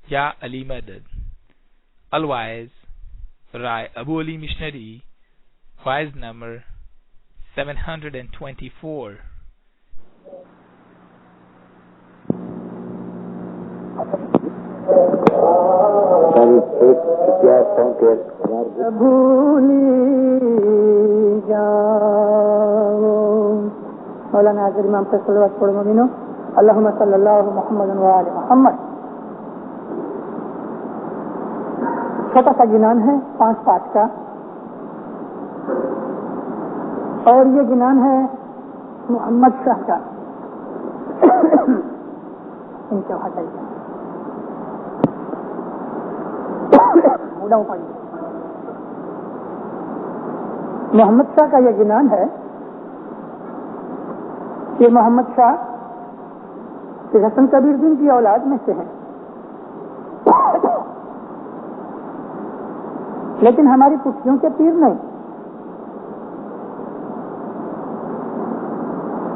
Ya Ali Madad. Otherwise, Rai Abu Ali Missionary, wise number 724. بھولی جاؤ مولانا حاضر امام سے صلوات پڑھو مومنو اللہم صلی اللہ محمد و آل محمد. چھوٹا سا گنان ہے 5 پارٹ کا، اور یہ گنان ہے محمد شاہ کا. ان کے ہٹائیے محمد شاہ کا یہ گنان ہے کہ محمد شاہ حسن کبیر دین کی اولاد میں سے ہیں، لیکن ہماری پٹھیوں کے پیر نہیں.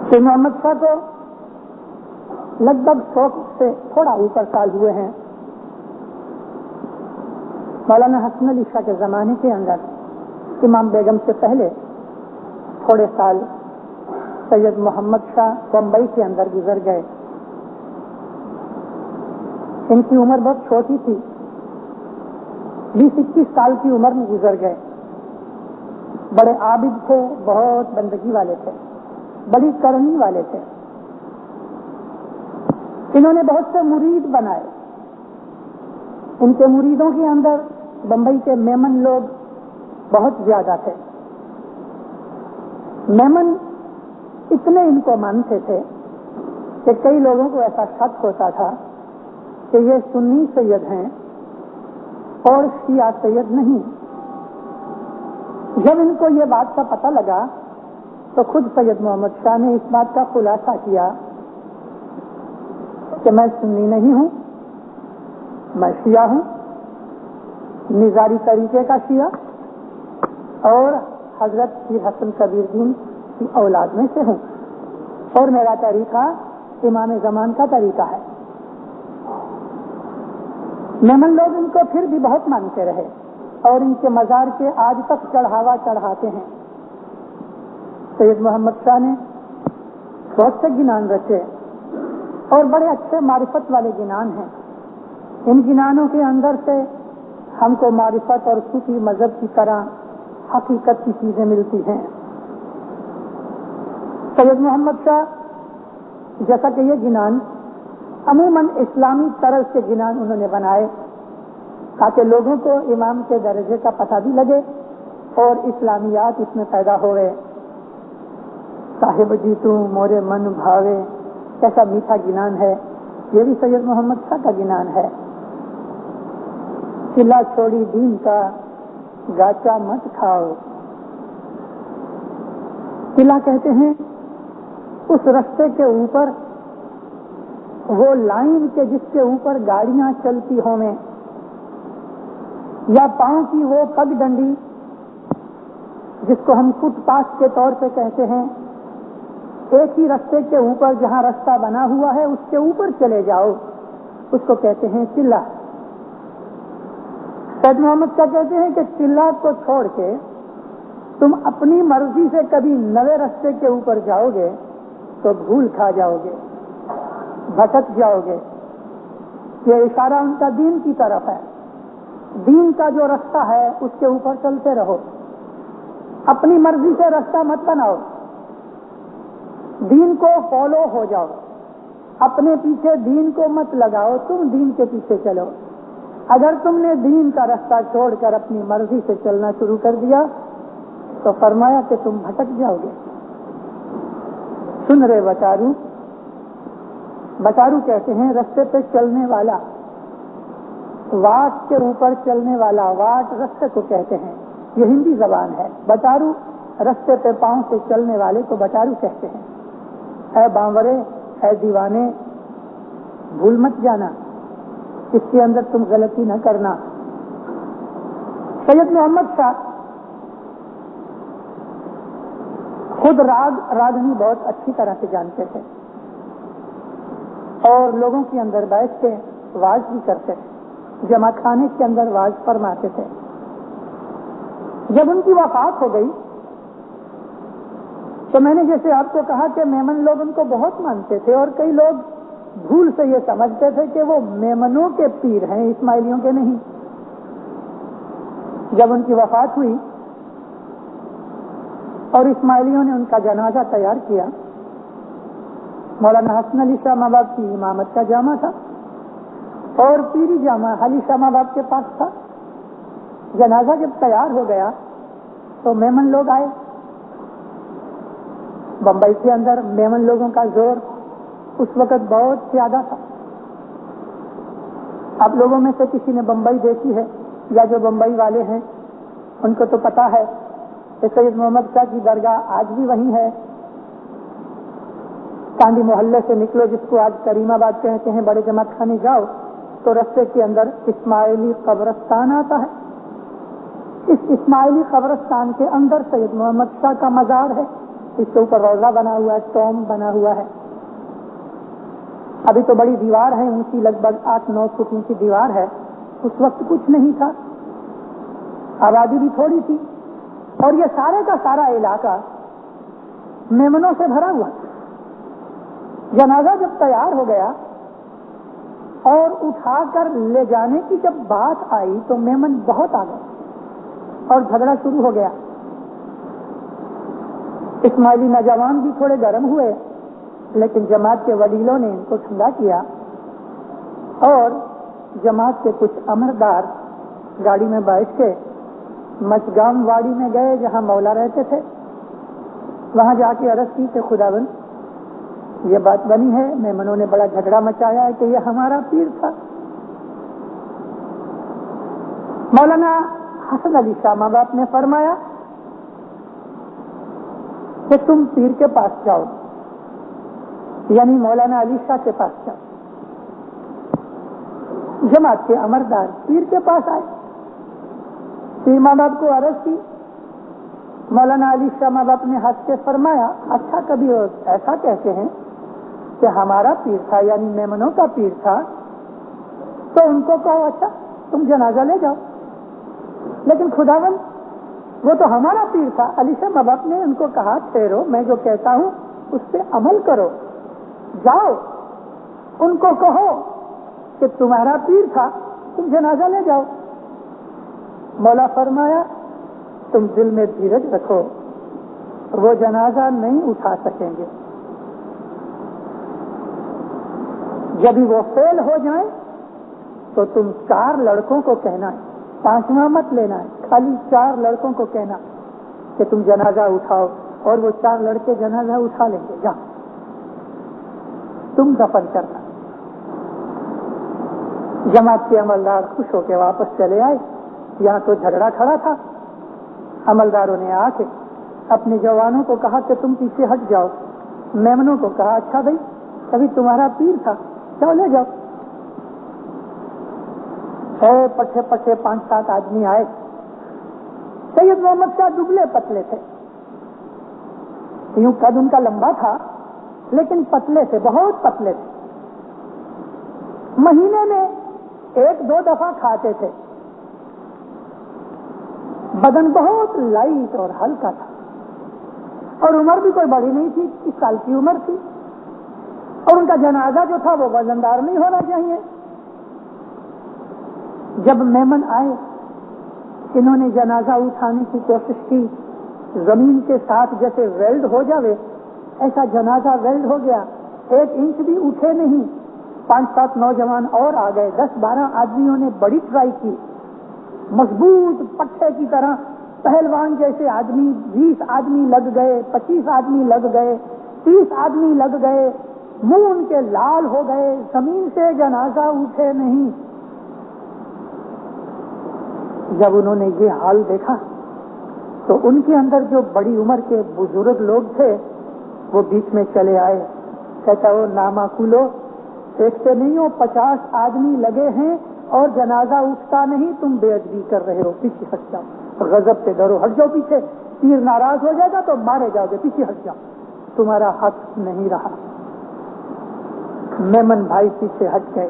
کہ محمد شاہ کو لگ بھگ 100 سے تھوڑا اوپر سال ہوئے ہیں. مولانا حسن علی شاہ کے زمانے کے اندر امام بیگم سے پہلے تھوڑے سال سید محمد شاہ بمبئی کے اندر گزر گئے. ان کی عمر بہت چھوٹی تھی، 20-21 سال کی عمر میں گزر گئے. بڑے عابد تھے، بہت بندگی والے تھے، بڑی کرنی والے تھے. انہوں نے بہت سے مرید بنائے. ان کے مریدوں کے اندر بمبئی کے میمن لوگ بہت زیادہ تھے. میمن اتنے ان کو مانتے تھے کہ کئی لوگوں کو ایسا شک ہوتا تھا کہ یہ سنی سید ہیں اور شیعہ سید نہیں. جب ان کو یہ بات کا پتہ لگا تو خود سید محمد شاہ نے اس بات کا خلاصہ کیا کہ میں سنی نہیں ہوں، میں شیعہ ہوں، نظاری طریقے کا شیعہ، اور حضرت پیر حسن کبیر دین کی اولاد میں سے ہوں، اور میرا طریقہ امام زمان کا طریقہ ہے. میمن لوگ ان کو پھر بھی بہت مانتے رہے اور ان کے مزار کے آج تک چڑھاوا چڑھاتے ہیں. سید محمد شاہ نے بہت سے گنان رچے اور بڑے اچھے معرفت والے گنان ہیں. ان گنانوں کے اندر سے ہم کو معرفت اور صوفی مذہب کی طرح حقیقت کی چیزیں ملتی ہیں. سید محمد شاہ جیسا کہ یہ گنان عموماً اسلامی طرز کے گنان انہوں نے بنائے تاکہ لوگوں کو امام کے درجے کا پتہ بھی لگے اور اسلامیات اس میں پیدا ہوئے. صاحب جی تو مورے من بھاوے، کیسا میٹھا گنان ہے. یہ بھی سید محمد شاہ کا گنان ہے. چلا چھوڑی دین کا گاچا مت کھاؤ. قلعہ کہتے ہیں اس رستے کے اوپر وہ لائن کے جس کے اوپر گاڑیاں چلتی ہوں، یا پاؤں کی وہ پگ ڈنڈی جس کو ہم فٹ پاتھ کے طور پہ کہتے ہیں. ایک ہی رستے کے اوپر جہاں رستہ بنا ہوا ہے اس کے اوپر چلے جاؤ، اس کو کہتے ہیں چلا. سید محمد شاہ کہتے ہیں کہ چلا کو چھوڑ کے تم اپنی مرضی سے کبھی نئے رستے کے اوپر جاؤ گے تو بھول کھا جاؤ گے، بھٹک جاؤ گے. یہ اشارہ ان کا دین کی طرف ہے. دین کا جو رستہ ہے اس کے اوپر چلتے رہو، اپنی مرضی سے رستہ مت بناؤ، دین کو فالو ہو جاؤ، اپنے پیچھے دین کو مت لگاؤ، تم دین کے پیچھے چلو. اگر تم نے دین کا رستہ چھوڑ کر اپنی مرضی سے چلنا شروع کر دیا تو فرمایا کہ تم بھٹک جاؤ گے. سن رے بچارو، بچارو کہتے ہیں رستے پہ چلنے والا، واٹ کے اوپر چلنے والا، واٹ رستے کو کہتے ہیں. یہ ہندی زبان ہے. بچارو رستے پہ پاؤں سے چلنے والے کو بچارو کہتے ہیں. اے بانورے، اے دیوانے، بھول مت جانا، اس کے اندر تم غلطی نہ کرنا. سید محمد شاہ خود راگنی بہت اچھی طرح سے جانتے تھے اور لوگوں کے اندر بیٹھ کے واز بھی کرتے تھے. جمع خانے کے اندر واعظ فرماتے تھے. جب ان کی وفات ہو گئی تو میں نے جیسے آپ کو کہا کہ میمن لوگ ان کو بہت مانتے تھے، اور کئی لوگ بھول سے یہ سمجھتے تھے کہ وہ میمنوں کے پیر ہیں، اسماعیلیوں کے نہیں. جب ان کی وفات ہوئی اور اسماعیلیوں نے ان کا جنازہ تیار کیا، مولانا حسن علی شاہ ماں باپ کی امامت کا جامع تھا اور پیری جامع علی شاہ ماں باپ کے پاس تھا. جنازہ جب تیار ہو گیا تو میمن لوگ آئے. بمبئی کے اندر میمن لوگوں کا زور اس وقت بہت زیادہ تھا. آپ لوگوں میں سے کسی نے بمبئی دیکھی ہے یا جو بمبئی والے ہیں ان کو تو پتا ہے کہ سید محمد شاہ کی درگاہ آج بھی وہیں ہے. کانڈی محلے سے نکلو، جس کو آج کریم آباد کہتے ہیں، بڑے جماعت خانے جاؤ تو رستے کے اندر اسماعیلی قبرستان آتا ہے. اس اسماعیلی قبرستان کے اندر سید محمد شاہ کا مزار ہے. اس کے اوپر روضہ بنا ہوا ہے، ٹوم بنا ہوا ہے. ابھی تو بڑی دیوار ہے، اونچی لگ بھگ 8-9 فٹ اونچی دیوار ہے. اس وقت کچھ نہیں تھا، آبادی بھی تھوڑی تھی، اور یہ سارے کا سارا علاقہ میمنوں سے بھرا ہوا. جنازہ جب تیار ہو گیا اور اٹھا کر لے جانے کی جب بات آئی تو میمن بہت آ گئے اور جھگڑا شروع ہو گیا. اسماعیلی نوجوان بھی تھوڑے گرم ہوئے، لیکن جماعت کے وڈیلوں نے ان کو ٹھنڈا کیا اور جماعت کے کچھ امردار گاڑی میں بیٹھ کے مچگام واڑی میں گئے جہاں مولا رہتے تھے. وہاں جا کے عرض کی کہ خداوند یہ بات بنی ہے، میمنوں نے بڑا جھگڑا مچایا ہے کہ یہ ہمارا پیر تھا. مولانا حسن علی شاہ ماں باپ نے فرمایا کہ تم پیر کے پاس جاؤ، یعنی مولانا علی شاہ کے پاس جاؤ. جماعت کے امردار پیر کے پاس آئے، پیر ماں باپ کو عرض کی. مولانا علی شاہ ماں باپ نے ہنس کے فرمایا اچھا کبھی ایسا کہتے ہیں کہ ہمارا پیر تھا، یعنی میمنوں کا پیر تھا، تو ان کو کہو اچھا تم جنازہ لے جاؤ. لیکن خداوند وہ تو ہمارا پیر تھا. علی شاہ ماں باپ نے ان کو کہا ٹھہرو، میں جو کہتا ہوں اس پہ عمل کرو. جاؤ ان کو کہو کہ تمہارا پیر تھا، تم جنازہ لے جاؤ. مولا فرمایا تم دل میں دھیرج رکھو، وہ جنازہ نہیں اٹھا سکیں گے. جب وہ فیل ہو جائیں تو تم 4 لڑکوں کو کہنا ہے، 5واں مت لینا ہے، خالی 4 لڑکوں کو کہنا کہ تم جنازہ اٹھاؤ، اور وہ 4 لڑکے جنازہ اٹھا لیں گے. جاؤ تم دفن کرنا. جماعت کے عملدار خوش ہو کے واپس چلے آئے. یہاں تو جھگڑا کھڑا تھا. عملداروں نے آ کے اپنے جوانوں کو کہا کہ تم پیچھے ہٹ جاؤ. میمنوں کو کہا اچھا بھائی کبھی تمہارا پیر تھا، چلو لے جاؤ. پٹھے پٹھے 5-7 آدمی آئے. سید محمد شاہ دبلے پتلے تھے، یوں قد ان کا لمبا تھا لیکن پتلے تھے، بہت پتلے تھے. مہینے میں 1-2 دفعہ کھاتے تھے. بدن بہت لائٹ اور ہلکا تھا، اور عمر بھی کوئی بڑی نہیں تھی، 21 سال کی عمر تھی. اور ان کا جنازہ جو تھا وہ وزندار نہیں ہونا چاہیے. جب میمن آئے انہوں نے جنازہ اٹھانے کی کوشش کی. زمین کے ساتھ جیسے ویلڈ ہو جاوے ایسا جنازہ ویلڈ ہو گیا. 1 انچ بھی اٹھے نہیں. 5-7 نوجوان اور آ گئے. 10-12 آدمیوں نے بڑی ٹرائی کی. مضبوط پٹھے کی طرح پہلوان جیسے آدمی 20 آدمی لگ گئے، 25 آدمی لگ گئے، 30 آدمی لگ گئے. منہ ان کے لال ہو گئے. زمین سے جنازہ اٹھے نہیں. جب انہوں نے یہ حال دیکھا تو ان کے اندر جو بڑی عمر کے بزرگ لوگ تھے وہ بیچ میں چلے آئے. کہتا وہ نامعقولو، دیکھتے نہیں ہو 50 آدمی لگے ہیں اور جنازہ اٹھتا نہیں، تم بے ادبی کر رہے ہو، پیچھے ہٹ جاؤ. غضب سے ڈرو، ہٹ جاؤ پیچھے. پیر ناراض ہو جائے گا تو مارے جاؤ گے، پیچھے ہٹ جاؤ، تمہارا حق نہیں رہا. میمن بھائی پیچھے ہٹ گئے.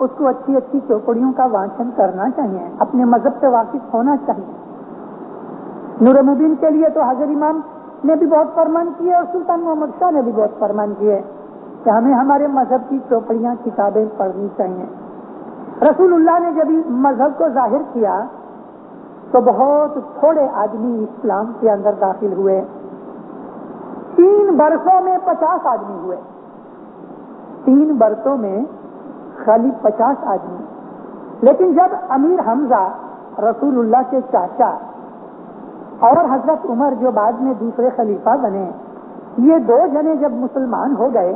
اس کو اچھی اچھی چوپڑیوں کا وانچن کرنا چاہیے، اپنے مذہب سے واقف ہونا چاہیے۔ نور مبین کے لیے تو حضرت امام نے بھی بہت فرمان کیے اور سلطان محمد شاہ نے بھی بہت فرمان کیے کہ ہمیں ہمارے مذہب کی چوپڑیاں کتابیں پڑھنی چاہیے۔ رسول اللہ نے جب مذہب کو ظاہر کیا تو بہت تھوڑے آدمی اسلام کے اندر داخل ہوئے، 3 برسوں میں 50 آدمی ہوئے، 3 برسوں میں خالی 50 آدمی۔ لیکن جب امیر حمزہ رسول اللہ کے چاچا اور حضرت عمر جو بعد میں دوسرے خلیفہ بنے، یہ 2 جنے جب مسلمان ہو گئے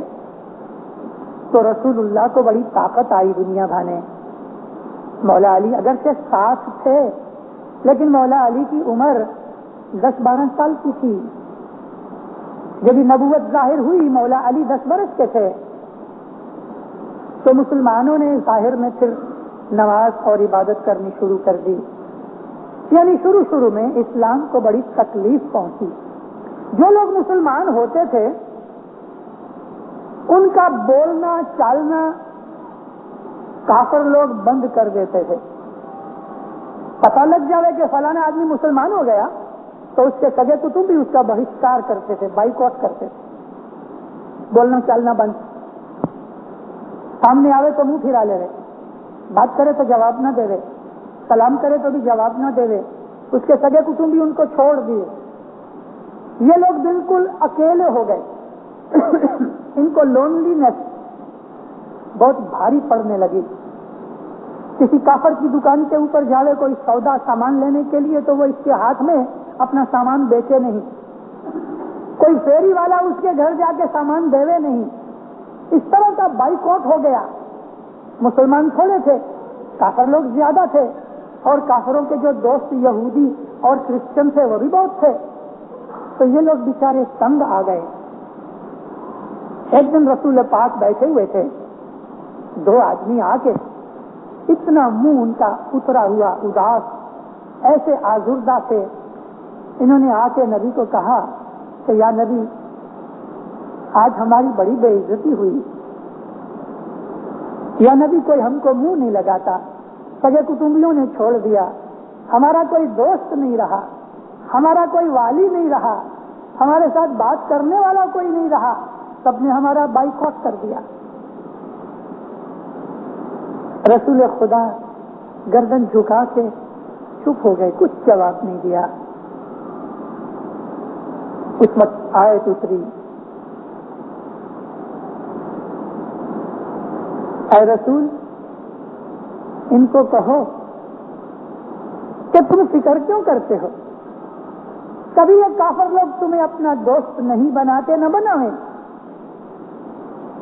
تو رسول اللہ کو بڑی طاقت آئی دنیا بھانے۔ مولا علی اگرچہ ساتھ تھے لیکن مولا علی کی عمر 10-12 سال کی تھی، جب نبوت ظاہر ہوئی مولا علی 10 برس کے تھے، تو مسلمانوں نے ظاہر میں پھر نماز اور عبادت کرنی شروع کر دی۔ یعنی شروع میں اسلام کو بڑی تکلیف پہنچی۔ جو لوگ مسلمان ہوتے تھے ان کا بولنا چالنا کافر لوگ بند کر دیتے تھے۔ پتہ لگ جاوے کہ فلانا آدمی مسلمان ہو گیا تو اس کے سگے کتب بھی اس کا بہشکار کرتے تھے، بائیکاٹ کرتے تھے، بولنا چالنا بند، سامنے آوے تو منہ پھرا لے رہے، بات کرے تو جواب نہ دے رہے، سلام کرے تو بھی جواب نہ دے رہے، اس کے سگے کتب بھی ان کو چھوڑ دیے۔ یہ لوگ بالکل اکیلے ہو گئے، ان کو لونلینس بہت بھاری پڑنے لگی۔ کسی کافر کی دکان کے اوپر جاوے کوئی سودا سامان لینے کے لیے تو وہ اس کے ہاتھ میں اپنا سامان بیچے نہیں، کوئی فیری والا اس کے گھر جا کے سامان دیوے نہیں۔ اس طرح کا بائیکاٹ ہو گیا۔ مسلمان تھوڑے تھے، کافر لوگ زیادہ تھے، اور کافروں کے جو دوست یہودی اور کرسچن تھے وہ بھی بہت تھے، تو یہ لوگ بیچارے تنگ آ گئے۔ ایک دن رسول پاک بیٹھے ہوئے تھے، 2 آدمی آ کے اتنا منہ ان کا اترا ہوا اداس، ایسے آزردہ تھے، انہوں نے آ کے نبی کو کہا کہ یا نبی آج ہماری بڑی بے عزتی ہوئی، یا نبی کوئی ہم کو منہ نہیں لگاتا، سگے کٹمبیوں نے چھوڑ دیا، ہمارا کوئی دوست نہیں رہا، ہمارا کوئی والی نہیں رہا، ہمارے ساتھ بات کرنے والا کوئی نہیں رہا، سب نے ہمارا بائیکاٹ کر دیا۔ رسول خدا گردن جھکا کے چپ ہو گئے، کچھ جواب نہیں دیا۔ اس وقت آیت اتری، اے رسول ان کو کہو کہ تم فکر کیوں کرتے ہو، کبھی یہ کافر لوگ تمہیں اپنا دوست نہیں بناتے، نہ بنائیں۔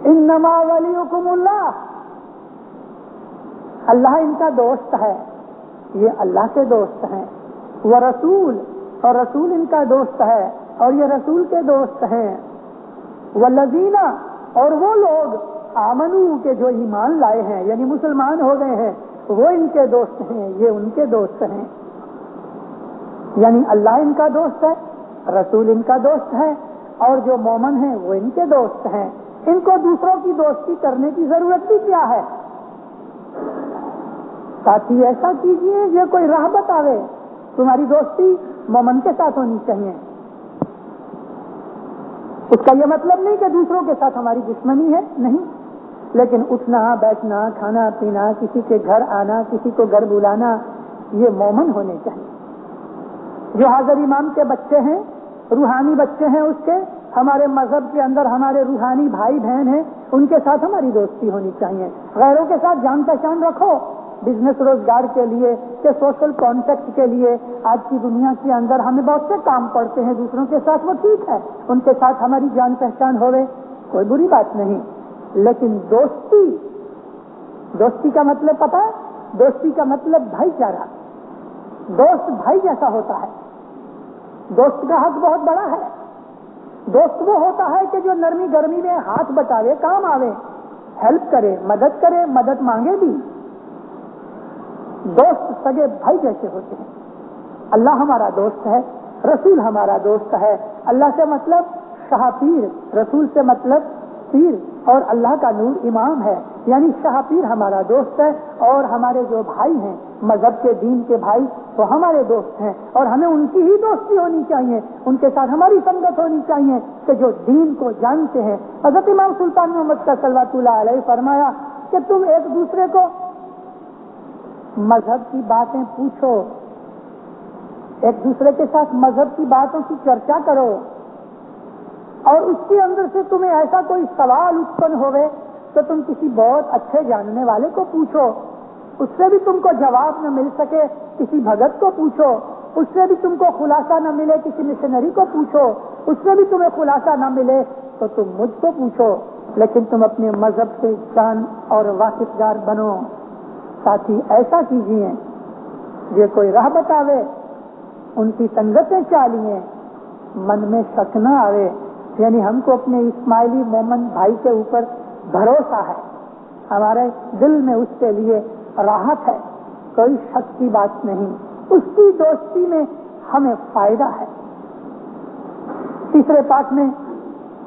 انما ولیکم اللہ، اللہ ان کا دوست ہے، یہ اللہ کے دوست ہیں، وہ رسول، اور رسول ان کا دوست ہے اور یہ رسول کے دوست ہیں، والذین، اور وہ لوگ آمنو کے جو ایمان لائے ہیں یعنی مسلمان ہو گئے ہیں، وہ ان کے دوست ہیں، یہ ان کے دوست ہیں۔ یعنی اللہ ان کا دوست ہے، رسول ان کا دوست ہے، اور جو مومن ہیں وہ ان کے دوست ہیں۔ ان کو دوسروں کی دوستی کرنے کی ضرورت بھی کیا ہے؟ ساتھی ایسا کیجیے یہ کوئی رغبت آوے، تمہاری دوستی مومن کے ساتھ ہونی چاہیے۔ اس کا یہ مطلب نہیں کہ دوسروں کے ساتھ ہماری دشمنی ہے، نہیں، لیکن اٹھنا بیٹھنا کھانا پینا، کسی کے گھر آنا، کسی کو گھر بلانا، یہ مومن ہونے چاہیے۔ جو حاضر امام کے بچے ہیں، روحانی بچے ہیں اس کے، ہمارے مذہب کے اندر ہمارے روحانی بھائی بہن ہیں، ان کے ساتھ ہماری دوستی ہونی چاہیے۔ غیروں کے ساتھ جان پہچان رکھو، بزنس روزگار کے لیے کہ سوشل کانٹیکٹ کے لیے آج کی دنیا کے اندر ہمیں بہت سے کام پڑتے ہیں دوسروں کے ساتھ، وہ ٹھیک ہے، ان کے ساتھ ہماری جان پہچان ہوئے، کوئی بری بات نہیں، لیکن دوستی کا مطلب پتہ ہے؟ دوستی کا مطلب بھائی چارہ، دوست بھائی جیسا ہوتا ہے، دوست کا حق بہت بڑا ہے۔ دوست وہ ہوتا ہے کہ جو نرمی گرمی میں ہاتھ بٹاوے، کام آوے، ہیلپ کرے، مدد مانگے بھی۔ دوست سگے بھائی جیسے ہوتے ہیں۔ اللہ ہمارا دوست ہے، رسول ہمارا دوست ہے۔ اللہ سے مطلب شاہ پیر، رسول سے مطلب پیر، اور اللہ کا نور امام ہے۔ یعنی شاہ پیر ہمارا دوست ہے، اور ہمارے جو بھائی ہیں مذہب کے دین کے بھائی وہ ہمارے دوست ہیں، اور ہمیں ان کی ہی دوستی ہونی چاہیے، ان کے ساتھ ہماری سنگت ہونی چاہیے کہ جو دین کو جانتے ہیں۔ حضرت امام سلطان محمد کا صلوات اللہ علیہ فرمایا کہ تم ایک دوسرے کو مذہب کی باتیں پوچھو، ایک دوسرے کے ساتھ مذہب کی باتوں کی چرچا کرو، اور اس کے اندر سے تمہیں ایسا کوئی سوال اتپن ہوئے تو تم کسی بہت اچھے جاننے والے کو پوچھو، اس سے بھی تم کو جواب نہ مل سکے کسی بھگت کو پوچھو، اس سے بھی تم کو خلاصہ نہ ملے کسی مشنری کو پوچھو، اس سے بھی تمہیں خلاصہ نہ ملے تو تم مجھ کو پوچھو، لیکن تم اپنے مذہب سے جان اور واقفدار بنو۔ ساتھی ایسا کیجیے یہ کوئی راہ بتاوے، ان کی سنگتیں چالیے، من میں شک نہ آوے، یعنی ہم کو اپنے اسماعیلی مومن بھائی کے اوپر بھروسہ ہے، ہمارے دل میں اس کے لیے راحت ہے، کوئی شک کی بات نہیں، اس کی دوستی میں ہمیں فائدہ ہے۔ تیسرے پاک میں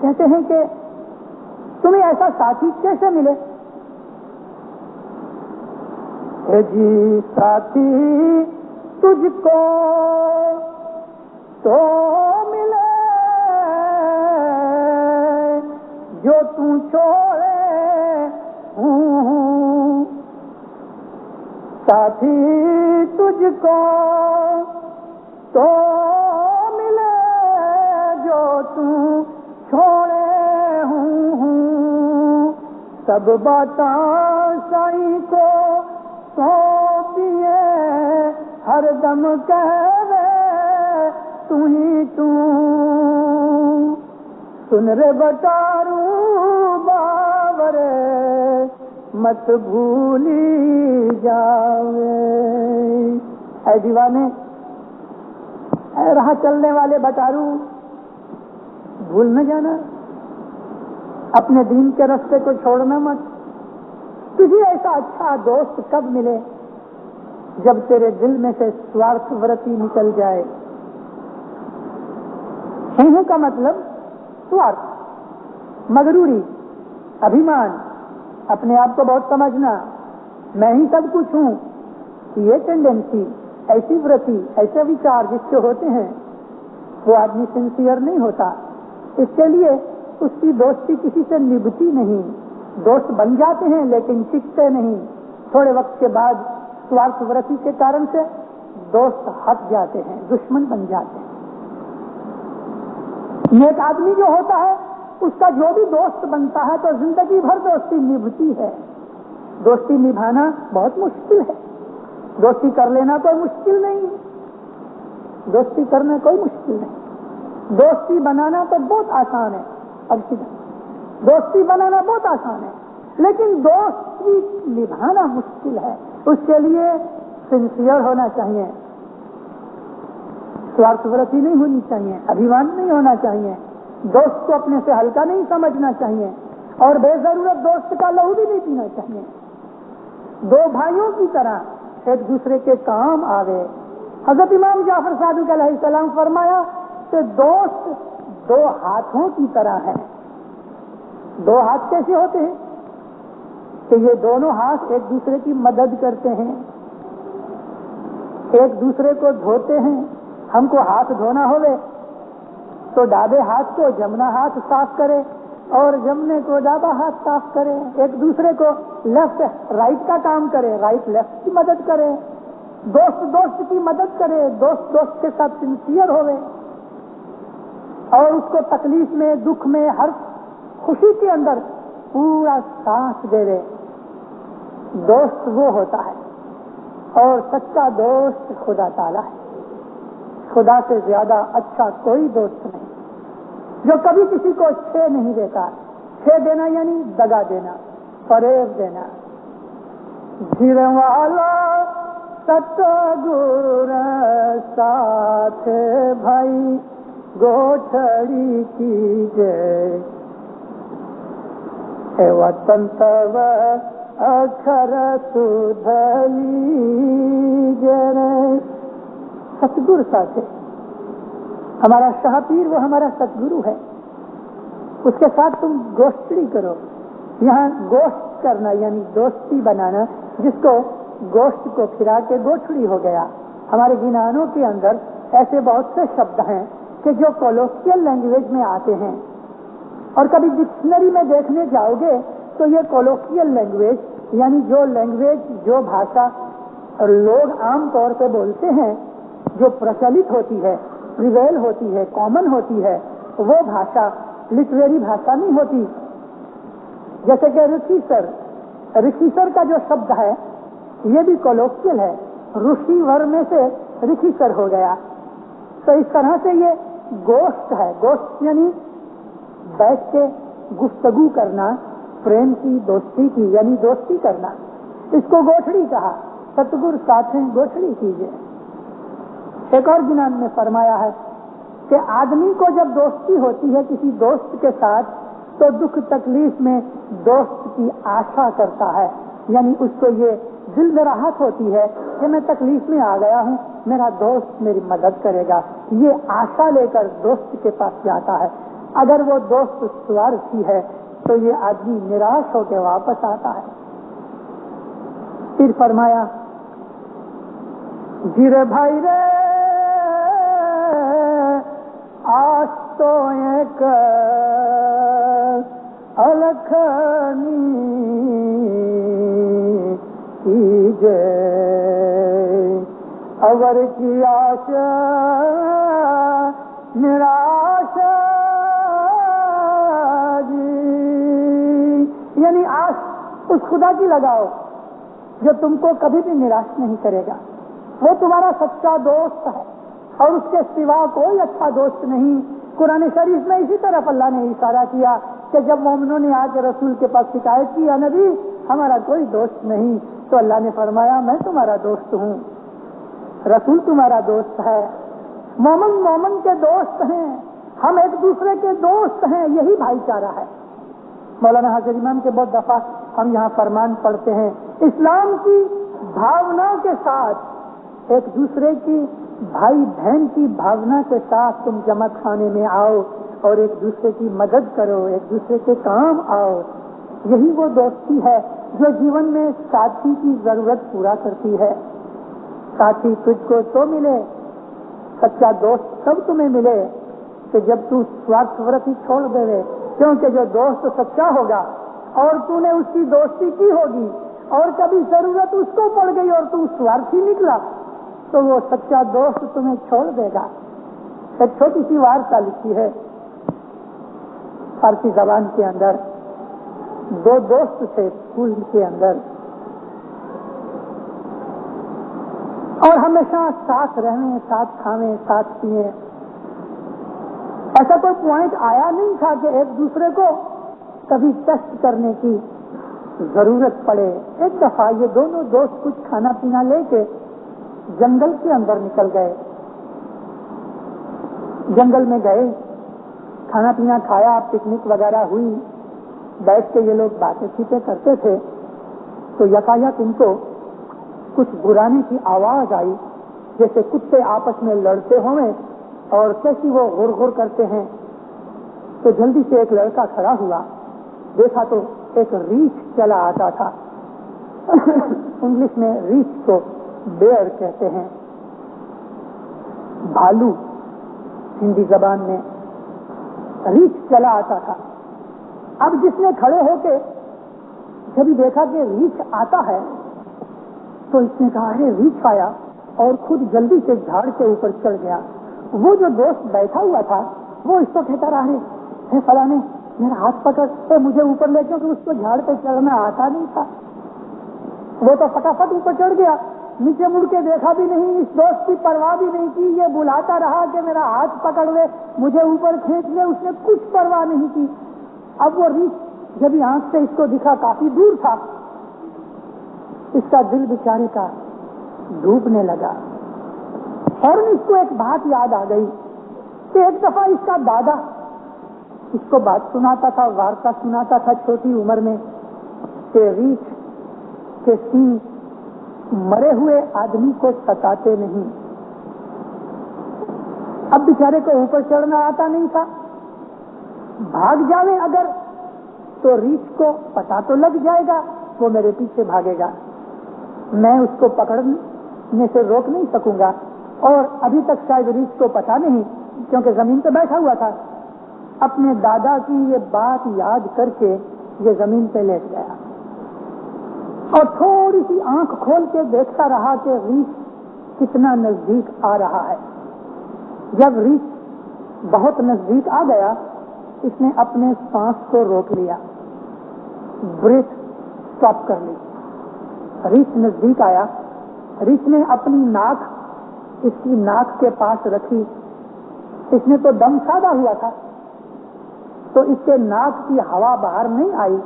کہتے ہیں کہ تمہیں ایسا ساتھی کیسے ملے؟ اے جی ساتھی تجھ کو تو ملے جو تم چھوڑے ہوں، ساتھی تجھ کو تو ملے جو تم چھوڑے ہوں، سب باتاں سائیں کو سونپیے، ہر دم کہے تو ہی تو، سن رے بٹارو باورے مت بھولی جاوے۔ اے دیوانے، اے راہ چلنے والے بٹارو، بھول نہ جانا، اپنے دین کے راستے کو چھوڑنا مت۔ تجھے ایسا اچھا دوست کب ملے جب تیرے دل میں سے سوارتھ ورتی نکل جائے۔ ہوں کا مطلب سوارتھ، مغروری، ابھیمان، اپنے آپ کو بہت سمجھنا، میں ہی سب کچھ ہوں، یہ ٹینڈنسی، ایسی ورتی، ایسے وچار جس کے ہوتے ہیں وہ آدمی سنسیئر نہیں ہوتا، اس کے لیے اس کی دوستی کسی سے نبھتی نہیں، دوست بن جاتے ہیں لیکن ٹکتے نہیں، تھوڑے وقت کے بعد سوارتھ ورتی کے کارن سے دوست ہٹ جاتے ہیں، دشمن بن جاتے ہیں۔ نیک آدمی جو ہوتا ہے اس کا جو بھی دوست بنتا ہے تو زندگی بھر دوستی نبھتی ہے۔ دوستی نبھانا بہت مشکل ہے، دوستی کر لینا کوئی مشکل نہیں ہے، دوستی کرنا کوئی مشکل نہیں، دوستی بنانا تو بہت آسان ہے۔ اب دوستی بنانا بہت آسان ہے لیکن دوستی نبھانا مشکل ہے، اس کے لیے سنسیئر ہونا چاہیے، سوارتھ ورتی نہیں ہونی چاہیے، ابھیمان نہیں ہونا چاہیے، دوست کو اپنے سے ہلکا نہیں سمجھنا چاہیے، اور بے ضرورت دوست کا لہو بھی نہیں پینا چاہیے۔ دو بھائیوں کی طرح ایک دوسرے کے کام آوے۔ حضرت امام جعفر صادق علیہ السلام فرمایا کہ دوست دو ہاتھوں کی طرح ہے۔ دو ہاتھ کیسے ہوتے ہیں کہ یہ دونوں ہاتھ ایک دوسرے کی مدد کرتے ہیں، ایک دوسرے کو دھوتے ہیں۔ ہم کو ہاتھ دھونا ہوئے تو ڈابے ہاتھ کو جمنا ہاتھ صاف کرے اور جمنے کو ڈابا ہاتھ صاف کرے، ایک دوسرے کو لیفٹ رائٹ کا کام کرے، رائٹ لیفٹ کی مدد کرے، دوست دوست کی مدد کرے، دوست دوست کے ساتھ سنسیئر ہوئے اور اس کو تکلیف میں، دکھ میں، ہر خوشی کے اندر پورا ساتھ دے دے۔ دوست وہ ہوتا ہے، اور سچا دوست خدا تعالیٰ ہے۔ خدا سے زیادہ اچھا کوئی دوست نہیں، جو کبھی کسی کو چھے نہیں دیتا۔ چھے دینا یعنی دگا دینا، فریب دینا۔ جھر والا ستگور ساتھ بھائی گوٹھڑی کی جے، اے وطن تب اکھر سدھلی جے۔ ستگور ساتھ، ہمارا شاہ پیر وہ ہمارا ستگرو ہے، اس کے ساتھ تم گوشتڑی کرو۔ یہاں گوشت دوست کرنا یعنی دوستی بنانا، جس کو گوشت کو کھلا کے گوٹھڑی ہو گیا۔ ہمارے گنانوں کے اندر ایسے بہت سے شبد ہیں کہ جو کولوکیل لینگویج میں آتے ہیں، اور کبھی ڈکشنری میں دیکھنے جاؤ گے تو یہ کولوکیل لینگویج یعنی جو لینگویج، جو بھاشا لوگ عام طور پہ بولتے ہیں، جو پرچلت ہوتی ہے، پریویل ہوتی ہے، کامن ہوتی ہے، وہ بھاشا لٹریری بھاشا نہیں ہوتی۔ جیسے کہ رشیسر کا جو شبد ہے یہ بھی کولوکیل ہے، رشی ور میں سے رشیسر ہو گیا۔ تو اس طرح سے یہ گوشت ہے، گوشت یعنی بیٹھ کے گفتگو کرنا، پریم کی، دوستی کی، یعنی دوستی کرنا، اس کو گوٹھڑی کہا۔ ستگر ساتھیں گوٹھڑی کیجیے۔ ایک اور گنان میں فرمایا ہے کہ آدمی کو جب دوستی ہوتی ہے کسی دوست کے ساتھ تو دکھ تکلیف میں دوست کی آشا کرتا ہے، یعنی اس کو یہ دل میں راحت ہوتی ہے کہ میں تکلیف میں آ گیا ہوں، میرا دوست میری مدد کرے گا، یہ آشا لے کر دوست کے پاس جاتا ہے۔ اگر وہ دوست سوارتھی ہے تو یہ آدمی نراش ہو کے واپس آتا ہے۔ پھر فرمایا گرے بھائی رے آج تو ایک الکھنی کیجے اگر کی آشا نراش جی، یعنی آس اس خدا کی لگاؤ جو تم کو کبھی بھی نراش نہیں کرے گا۔ وہ تمہارا سچا دوست ہے اور اس کے سوا کوئی اچھا دوست نہیں۔ قرآن شریف میں اسی طرف اللہ نے اشارہ کیا کہ جب مومنوں نے آ کے رسول کے پاس شکایت کی، یا نبی ہمارا کوئی دوست نہیں، تو اللہ نے فرمایا میں تمہارا دوست ہوں، رسول تمہارا دوست ہے، مومن کے دوست ہیں، ہم ایک دوسرے کے دوست ہیں، یہی بھائی چارہ ہے۔ مولانا حاضر امام کے بہت دفعہ ہم یہاں فرمان پڑھتے ہیں، اسلام کی بھاونا کے ساتھ، ایک دوسرے کی بھائی بہن کی بھاونا کے ساتھ تم جمع خانے میں آؤ اور ایک دوسرے کی مدد کرو، ایک دوسرے کے کام آؤ۔ یہی وہ دوستی ہے جو جیون میں ساتھی کی ضرورت پورا کرتی ہے۔ ساتھی تجھ کو تو ملے، سچا دوست تب تمہیں ملے کہ جب تو سوارتھ ورتی چھوڑ دے، کیونکہ جو دوست سچا ہوگا اور تو نے اس کی دوستی کی ہوگی اور کبھی ضرورت اس کو پڑ گئی اور تو سوارتھی نکلا تو وہ سچا دوست تمہیں چھوڑ دے گا۔ ایک چھوٹی سی وارتا لکھی ہے فارسی زبان کے اندر، دو دوست تھے اسکول کے اندر اور ہمیشہ ساتھ رہنے، ساتھ کھانے، ساتھ پیئے۔ ایسا کوئی پوائنٹ آیا نہیں تھا کہ ایک دوسرے کو کبھی ٹیسٹ کرنے کی ضرورت پڑے۔ ایک دفعہ یہ دونوں دوست کچھ کھانا پینا لے کے جنگل کے اندر نکل گئے۔ جنگل میں گئے، کھانا پینا کھایا، پکنک وغیرہ ہوئی، بیٹھ کے یہ لوگ باتیں چیتیں کرتے تھے تو یکایک ان کو کچھ گرانے کی آواز آئی، جیسے کتے آپس میں لڑتے ہوئے اور کیسی وہ غر غر کرتے ہیں۔ تو جلدی سے ایک لڑکا کھڑا ہوا، دیکھا تو ایک ریچھ چلا آتا تھا۔ انگلش میں ریچھ کو بیئر کہتے ہیں، بھالو ہندی زبان میں۔ ریچھ چلا آتا تھا۔ اب جس نے کھڑے ہو کے جب دیکھا کہ ریچھ آتا ہے تو اس نے کہا ہے ریچھ آیا، اور خود جلدی سے جھاڑ کے اوپر چڑھ گیا۔ وہ جو دوست بیٹھا ہوا تھا وہ اس کو کہتا رہا ہے فلاں نے میرا ہاتھ پکڑ مجھے اوپر لے، کیونکہ اس کو جھاڑ پہ چڑھنا آتا نہیں تھا۔ وہ تو فٹافٹ اوپر چڑھ گیا، نیچے مڑ کے دیکھا بھی نہیں، اس دوست کی پرواہ بھی نہیں کی، یہ بلاتا رہا کہ میرا ہاتھ پکڑ لے، مجھے اوپر کھینچ لے، اس نے کچھ پرواہ نہیں کی۔ اب وہ ریچھ جب آنکھ سے اس کو دکھا کافی دور تھا، اس کا دل بیچارے کا ڈوبنے لگا۔ اور اس کو ایک بات یاد آ گئی کہ ایک دفعہ اس کا دادا اس کو بات سناتا تھا، وارتا سناتا تھا چھوٹی عمر میں کہ ریچھ کے سینگ مرے ہوئے آدمی کو ستاتے نہیں۔ اب بیچارے کو اوپر چڑھنا آتا نہیں تھا، بھاگ جاوے اگر تو ریچھ کو پتا تو لگ جائے گا، وہ میرے پیچھے بھاگے گا، میں اس کو پکڑنے سے روک نہیں سکوں گا. اور ابھی تک شاید ریچھ کو پتا نہیں، کیونکہ زمین پہ بیٹھا ہوا تھا. اپنے دادا کی یہ بات یاد کر کے یہ زمین پہ لیٹ گیا اور تھوڑی سی آنکھ کھول کے دیکھتا رہا کہ ریچھ کتنا نزدیک آ رہا ہے. جب ریچھ بہت نزدیک آ گیا، اس نے اپنے سانس کو روک لیا، بریتھ سٹاپ کر لی. ریچھ نزدیک آیا، ریچھ نے اپنی ناک اس کی ناک کے پاس رکھی. اس نے تو دم سادہ ہوا تھا، تو اس کے ناک کی ہوا باہر نہیں آئی.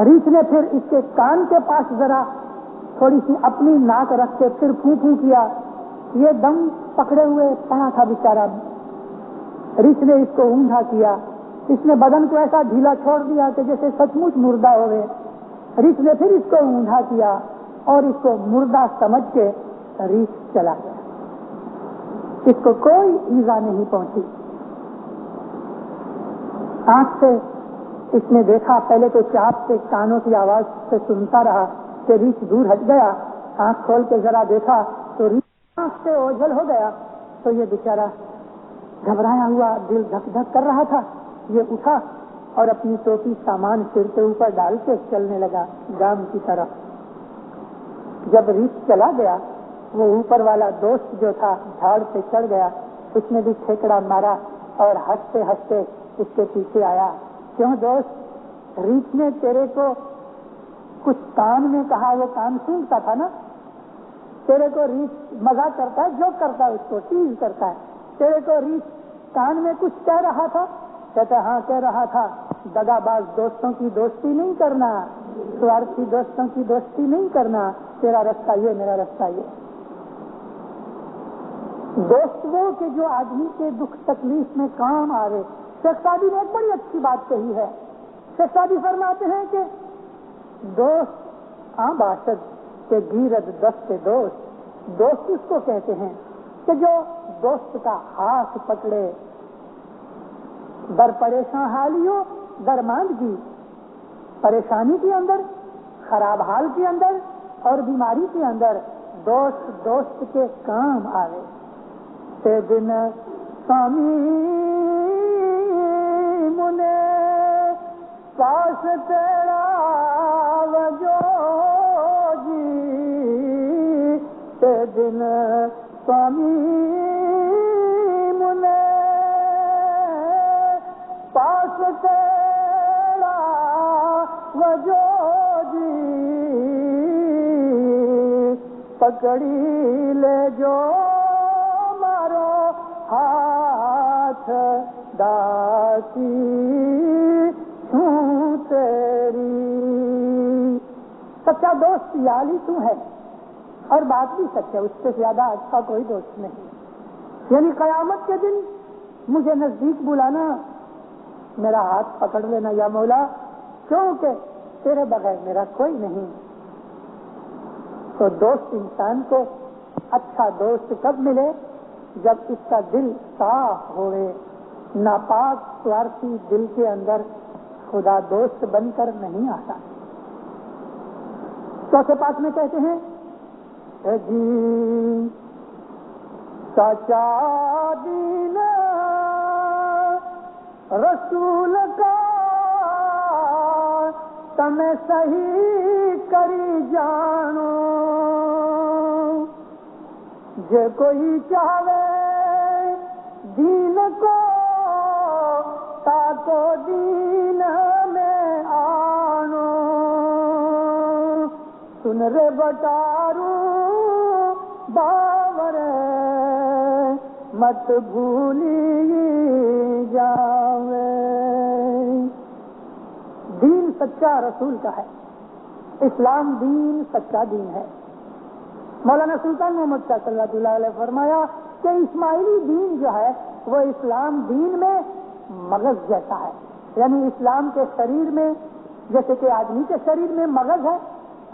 ریچھ نے پھر اس کے کان کے پاس ذرا تھوڑی سی اپنی ناک رکھ کے پھر پھو پھو کیا. یہ دم پکڑے ہوئے پڑا تھا بیچارہ. ریچھ نے اس کو اونگھا کیا. اس نے بدن کو ایسا ڈھیلا چھوڑ دیا کہ جیسے سچ مچ مردہ ہو گئے. ریچھ نے پھر اس کو اونگھا کیا اور اس کو مردہ سمجھ کے ریچھ چلا گیا. اس کو کوئی ایذا نہیں پہنچی. آنکھ سے اس نے دیکھا، پہلے تو چاپ سے کانوں کی آواز سے سنتا رہا کہ ریچھ دور ہٹ گیا. آنکھ کھول کے ذرا دیکھا تو ریچھ آنکھ سے اوجھل ہو گیا. تو یہ بیچارہ گھبرایا ہوا، دل دھک دھک کر رہا تھا. یہ اٹھا اور اپنی ٹوپی سامان سر کے اوپر ڈال کے چلنے لگا گام کی طرف. جب ریچھ چلا گیا، وہ اوپر والا دوست جو تھا جھاڑ پہ چڑھ گیا. اس نے بھی ٹھیکڑا مارا اور ہنستے ہنستے اس کے پیچھے آیا. کیوں دوست، ریچھ نے تیرے کو کچھ کان میں کہا، وہ کان سونگتا تھا نا. تیرے کو ریچھ مزاق کرتا ہے، جو کرتا ہے اس کو ٹیز کرتا ہے. تیرے کو ریچھ کان میں کچھ کہہ رہا تھا. کہتا ہاں کہہ رہا تھا، دگا باز دوستوں کی دوستی نہیں کرنا، سوارتھی دوستوں کی دوستی نہیں کرنا، تیرا رستہ یہ میرا رستہ یہ. دوست وہ کہ جو آدمی کے دکھ تکلیف میں کام آوے. شیخ سعدی نے ایک بڑی اچھی بات کہی ہے. شیخ سعدی فرماتے ہیں کہ دوست باشد کے گیرد دست دوست. دوست اس کو کہتے ہیں کہ جو دوست کا ہاتھ پکڑے، در پریشان حالیوں درماندگی، پریشانی کے اندر، خراب حال کے اندر اور بیماری کے اندر دوست دوست کے کام آوے. تے دن سامی منے پاس تیرا وجو جی، تے دن سامی منے پاس تیرا وجو جی، پکڑی لے جو مارو ہاتھ داسی چھوں تیری. سچا دوست یا علی تو ہے، اور بات بھی سچ ہے، اس سے زیادہ اچھا کوئی دوست نہیں. یعنی قیامت کے دن مجھے نزدیک بلانا، میرا ہاتھ پکڑ لینا یا مولا، کیونکہ تیرے بغیر میرا کوئی نہیں. تو دوست انسان کو اچھا دوست کب ملے؟ جب اس کا دل صاف ہوئے، ناپاک سوارتھی دل کے اندر خدا دوست بن کر نہیں آتا. چوتھے پاک میں کہتے ہیں جی سچا دین رسول کا تمہیں صحیح کری جانو، جے کوئی چاہے دین کو تاکو دین میں آنو. سن رے بٹارو باور مت بھولی جاوے. دین سچا رسول کا ہے، اسلام دین سچا دین ہے. مولانا سلطان محمد شاہ صلی اللہ علیہ فرمایا کہ اسماعیلی دین جو ہے وہ اسلام دین میں مغز جیسا ہے. یعنی اسلام کے شریر میں جیسے کہ آدمی کے شریر میں مغز ہے،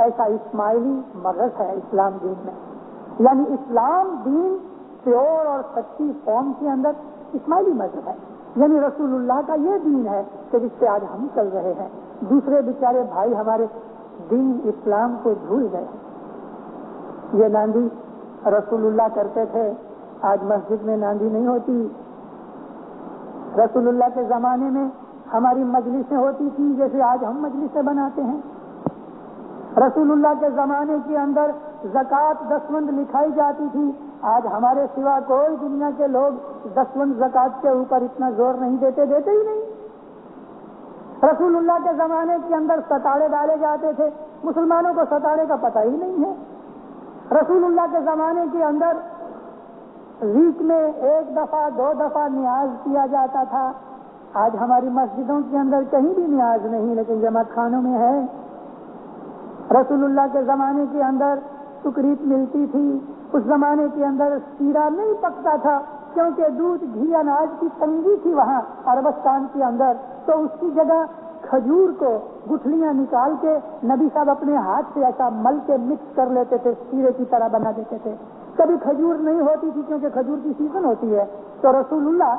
ایسا اسماعیلی مغز ہے اسلام دین میں. یعنی اسلام دین پیور اور سچی فارم کے اندر اسماعیلی مذہب ہے. یعنی رسول اللہ کا یہ دین ہے کہ جس سے آج ہم چل رہے ہیں. دوسرے بیچارے بھائی ہمارے دین اسلام کو بھول گئے. یہ ناندی رسول اللہ کرتے تھے, آج مسجد میں ناندی نہیں ہوتی. رسول اللہ کے زمانے میں ہماری مجلسیں ہوتی تھیں جیسے آج ہم مجلسیں بناتے ہیں. رسول اللہ کے زمانے کے اندر زکوٰۃ دسوند لکھائی جاتی تھی. آج ہمارے سوا کوئی دنیا کے لوگ دسوند زکوٰۃ کے اوپر اتنا زور نہیں دیتے ہی نہیں. رسول اللہ کے زمانے کے اندر ستاڑے ڈالے جاتے تھے, مسلمانوں کو ستاڑے کا پتہ ہی نہیں ہے. رسول اللہ کے زمانے کے اندر ویک میں 1 دفعہ 2 دفعہ نیاز کیا جاتا تھا. آج ہماری مسجدوں کے اندر کہیں بھی نیاز نہیں, لیکن جماعت خانوں میں ہے. رسول اللہ کے زمانے کے اندر سکریت ملتی تھی. اس زمانے کے اندر سیرا نہیں پکتا تھا کیونکہ دودھ گھی اناج کی تنگی تھی وہاں عربستان کے اندر. تو اس کی جگہ کھجور کو گٹھلیاں نکال کے نبی صاحب اپنے ہاتھ سے ایسا مل کے مکس کر لیتے تھے, سیرے کی طرح بنا دیتے تھے. کبھی کھجور نہیں ہوتی تھی کیونکہ کھجور کی سیزن ہوتی ہے, تو رسول اللہ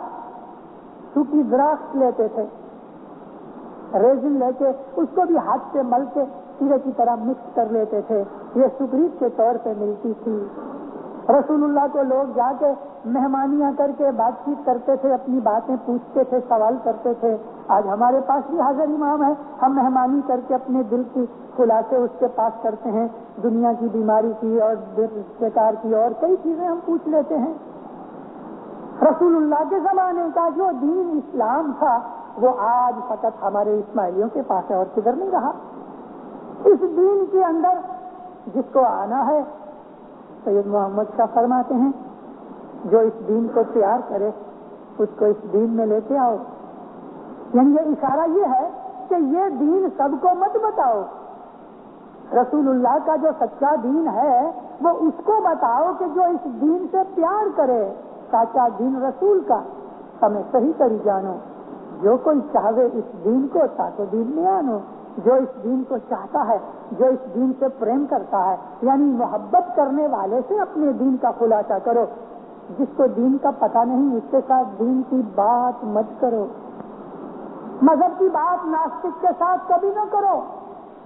سوکھی درخت لیتے تھے, ریزن لے کے اس کو بھی ہاتھ سے مل کے سیرے کی طرح مکس کر لیتے تھے. یہ سکریت کے طور پہ ملتی تھی. رسول اللہ کو لوگ جا کے مہمانیاں کر کے بات چیت کرتے تھے, اپنی باتیں پوچھتے تھے, سوال کرتے تھے. آج ہمارے پاس بھی حاضر امام ہے, ہم مہمانی کر کے اپنے دل کی خلاصے اس کے پاس کرتے ہیں, دنیا کی بیماری کی اور بیکار کی اور کئی چیزیں ہم پوچھ لیتے ہیں. رسول اللہ کے زمانے کا جو دین اسلام تھا وہ آج فقط ہمارے اسماعیلیوں کے پاس ہے اور کدھر نہیں رہا. اس دین کے اندر جس کو آنا ہے, سید محمد شاہ فرماتے ہیں, جو اس دین کو پیار کرے اس کو اس دین میں لے کے آؤ. یعنی یہ اشارہ یہ ہے کہ یہ دین سب کو مت بتاؤ. رسول اللہ کا جو سچا دین ہے وہ اس کو بتاؤ کہ جو اس دین سے پیار کرے. سچا دین رسول کا ہمیں صحیح کری جانو. جو کوئی چاہے اس دین کو ساتو دین میں آنو. جو اس دین کو چاہتا ہے, جو اس دین سے پریم کرتا ہے, یعنی محبت کرنے والے سے اپنے دین کا خلاصہ کرو. جس کو دین کا پتہ نہیں اس کے ساتھ دین کی بات مت کرو. مذہب کی بات ناستک کے ساتھ کبھی نہ کرو.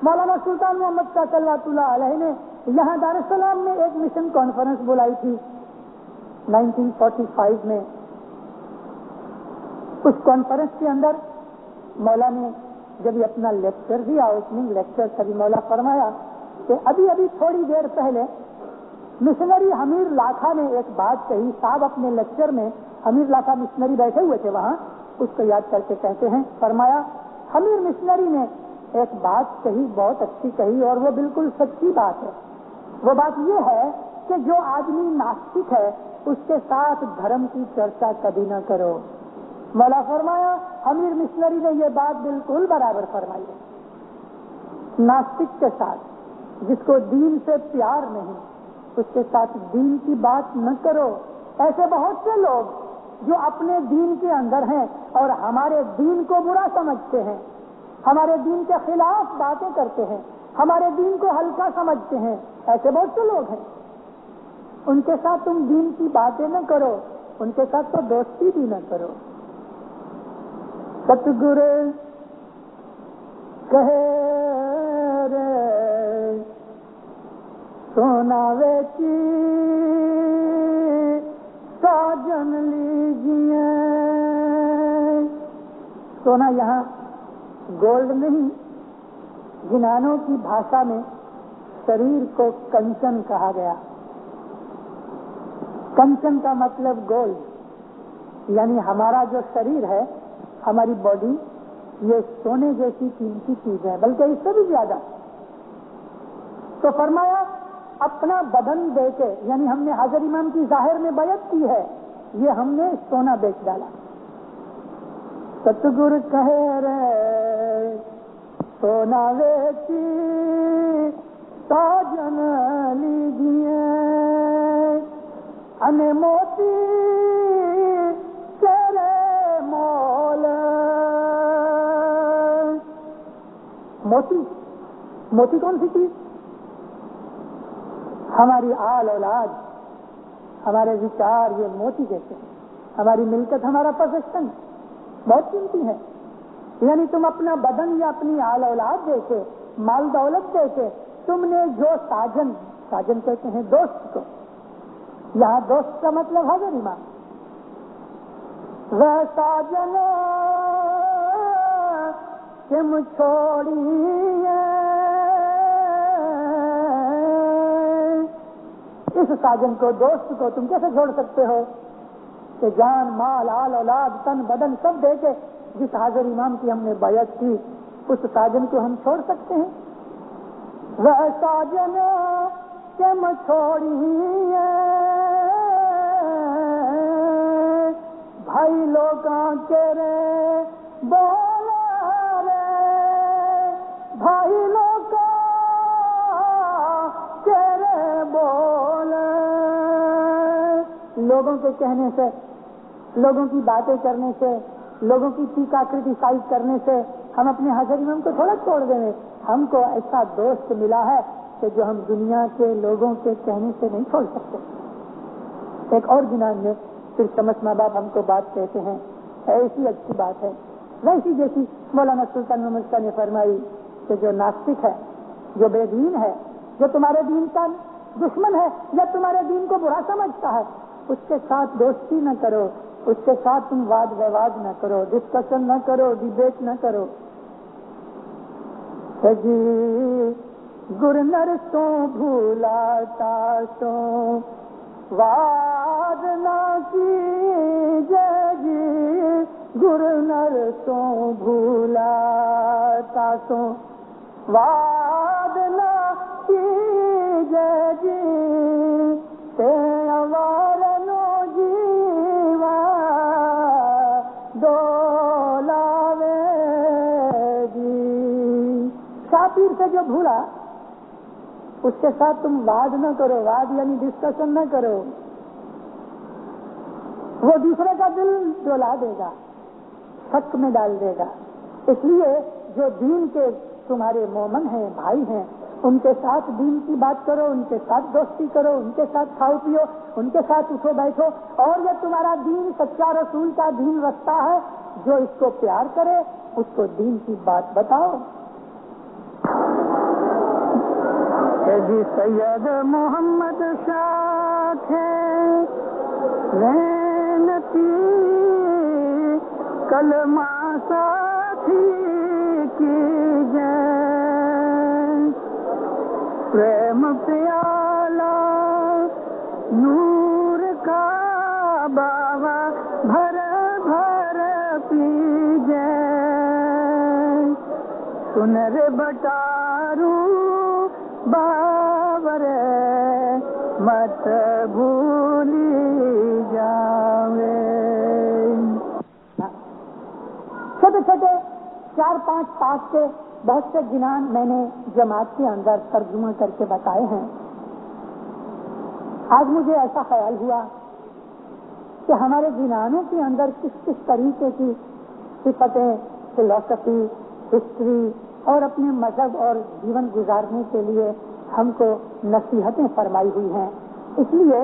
مولانا سلطان محمد شاہ صلی اللہ علیہ نے یہاں دار السلام میں ایک مشن کانفرنس بلائی تھی 1945 میں. اس کانفرنس کے اندر مولا نے جب یہ اپنا لیکچر دیا, اوپننگ لیکچر, سبھی مولا فرمایا کہ ابھی تھوڑی دیر پہلے مشنری حمیر لاکھا نے ایک بات کہی. صاحب اپنے لیکچر میں, حمیر لاکھا مشنری بیٹھے ہوئے تھے وہاں, اس کو یاد کر کے کہتے ہیں, فرمایا حمیر مشنری نے ایک بات کہی, بہت اچھی کہی اور وہ بالکل سچی بات ہے. وہ بات یہ ہے کہ جو آدمی ناستک ہے اس کے ساتھ دھرم کی چرچا کبھی نہ کرو. مولا فرمایا حمیر مشنری نے یہ بات بالکل برابر فرمائی ہے. ناستک کے ساتھ جس کو دین سے پیار نہیں اس کے ساتھ دین کی بات نہ کرو. ایسے بہت سے لوگ جو اپنے دین کے اندر ہیں اور ہمارے دین کو برا سمجھتے ہیں, ہمارے دین کے خلاف باتیں کرتے ہیں, ہمارے دین کو ہلکا سمجھتے ہیں. ایسے بہت سے لوگ ہیں, ان کے ساتھ تم دین کی باتیں نہ کرو, ان کے ساتھ تو دوستی بھی نہ کرو. ستگر کہے رے سونا ویچی ساجن لیجیے. سونا یہاں گولڈ نہیں, جنانوں کی بھاشا میں شریر کو کنچن کہا گیا. کنچن کا مطلب گولڈ, یعنی ہمارا جو شریر ہے, ہماری باڈی, یہ سونے جیسی قیمتی چیز ہے, بلکہ اس سے بھی زیادہ. تو فرمایا اپنا بدن دے کے, یعنی ہم نے حاضر امام کی ظاہر میں بیعت کی ہے, یہ ہم نے سونا بیچ ڈالا. ستگر کہے رے سونا ویچی ساجن لیجیے, انے موتی تیرے مول. موتی, موتی کون سی چیز؟ ہماری آل اولاد, ہمارے وچار, یہ موتی جیسے ہیں. ہماری ملکت, ہمارا پوزیشن, بہت قیمتی ہے. یعنی تم اپنا بدن یا اپنی آل اولاد دے کے، مال دولت دے کے، تم نے جو ساجن کہتے ہیں دوست کو، یہاں دوست کا مطلب حضرت امام، وہ ساجن تم چھوڑیے، اس ساجن کو، دوست کو تم کیسے چھوڑ سکتے ہو کہ جان مال آل اولاد تن بدن سب دے کے جس حاضر امام کی ہم نے بیعت کی اس ساجن کو ہم چھوڑ سکتے ہیں؟ وہ ساجن تم چھوڑیے بھائی لوگاں کے رے بولا رے، بھائی لوگاں کے رے بولا. لوگوں کے کہنے سے، لوگوں کی باتیں کرنے سے، لوگوں کی ٹیکا کرٹیسائز کرنے سے ہم اپنے حضرت امام کو تھوڑا چھوڑ دیں گے. ہم کو ایسا دوست ملا ہے کہ جو ہم دنیا کے لوگوں کے کہنے سے نہیں چھوڑ سکتے. ایک اور جنان میں پھر شمس ماں باپ ہم کو بات کہتے ہیں، ایسی اچھی بات ہے ویسی جیسی مولانا سلطان محمد شاہ نے فرمائی کہ جو ناستک ہے، جو بے دین ہے، جو تمہارے دین کا دشمن ہے یا تمہارے دین کو برا سمجھتا ہے، اس کے ساتھ دوستی نہ کرو، اس کے ساتھ تم واد وواد نہ کرو، ڈسکشن نہ کرو، ڈیبیٹ نہ کرو. جی گرنر سو بھولاتا سو واد نہ کیجے، جی گرنر سو بھولاتا سو واد نہ کیجے، جی تے اوارنو جیوا دولاوے جی. شاہ پیر سے جو بھولا اس کے ساتھ تم واد نہ کرو، واد یعنی ڈسکشن نہ کرو، وہ دوسرے کا دل ڈولا دے گا، شک میں ڈال دے گا. اس لیے جو دین کے تمہارے مومن ہیں، بھائی ہیں، ان کے ساتھ دین کی بات کرو، ان کے ساتھ دوستی کرو، ان کے ساتھ کھاؤ پیو، ان کے ساتھ اٹھو بیٹھو. اور یہ تمہارا دین سچا رسول کا دین رستہ ہے، جو اس کو پیار کرے اس کو دین کی بات بتاؤ. جی سید محمد شاہ تھے رینتی کلمہ ساتھی کی جان، پریم پیالہ نور کا باوا بھر بھر پیجے، سنر بٹارو باور مت بھولی جاوے. چھوٹے چھوٹے 4-5 پاک کے بہت سے جنان میں نے جماعت کے اندر ترجمہ کر کے بتائے ہیں. آج مجھے ایسا خیال ہوا کہ ہمارے جنانوں کے اندر کس کس طریقے کی صفتیں، فلسفی، ہسٹری اور اپنے مذہب اور جیون گزارنے کے لیے ہم کو نصیحتیں فرمائی ہوئی ہیں. اس لیے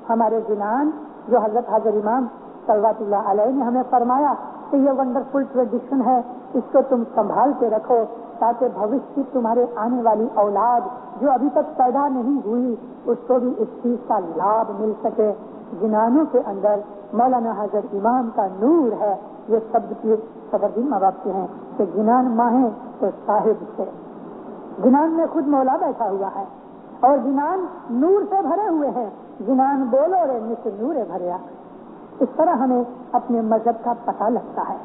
ہمارے جنان جو حضرت حاضر امام صلوات اللہ علیہ نے ہمیں فرمایا کہ یہ ونڈرفل ٹریڈیشن ہے، اس کو تم سنبھال کے رکھو تاکہ بھوشیہ کی تمہارے آنے والی اولاد جو ابھی تک پیدا نہیں ہوئی اس کو بھی اس چیز کا لابھ مل سکے. جنانوں کے اندر مولانا حضرت امام کا نور ہے. یہ شبد کی صدردین ماں باپ کے ہیں کہ جنان ماہیں تو صاحب سے. جنان میں خود مولا بیٹھا ہوا ہے اور جنان نور سے بھرے ہوئے ہیں. جنان بولو رے مس نور بھریا. اس طرح ہمیں اپنے مذہب کا پتہ لگتا ہے.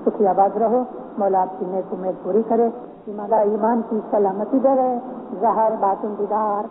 سکھی آباد رہو، مولا آپ کی نیک امید پوری کرے، ایمان کی سلامتی دے رہے، ظاہر باطن دیدار.